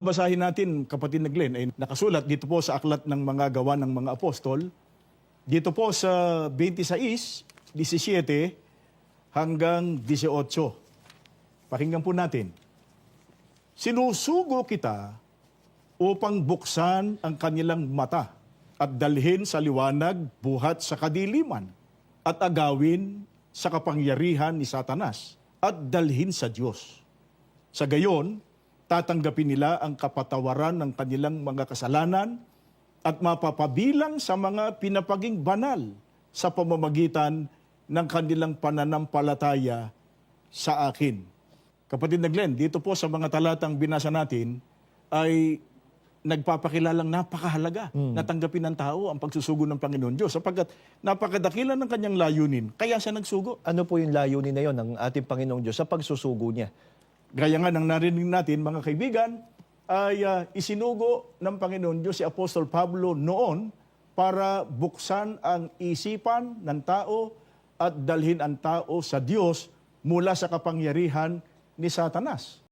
Basahin natin, kapatid na Glenn, ay nakasulat dito po sa aklat ng mga gawa ng mga apostol. Dito po sa 26, 17 hanggang 18. Pakinggan po natin. Sinusugo kita upang buksan ang kanilang mata at dalhin sa liwanag buhat sa kadiliman at agawin sa kapangyarihan ni Satanas at dalhin sa Diyos. Sa gayon, tatanggapin nila ang kapatawaran ng kanilang mga kasalanan at mapapabilang sa mga pinapaging banal sa pamamagitan ng kanilang pananampalataya sa akin. Kapatid na Glenn, dito po sa mga talatang binasa natin ay nagpapakilalang napakahalaga na tanggapin ng tao ang pagsusugo ng Panginoon Diyos sapagkat napakadakilan ng kanyang layunin, kaya siya nagsugo. Ano po yung layunin na yon ng ating Panginoong Diyos sa pagsusugo niya? Gaya nga ng narinig natin, mga kaibigan, ay isinugo ng Panginoon Diyos si Apostol Pablo noon para buksan ang isipan ng tao at dalhin ang tao sa Diyos mula sa kapangyarihan ni Satanas.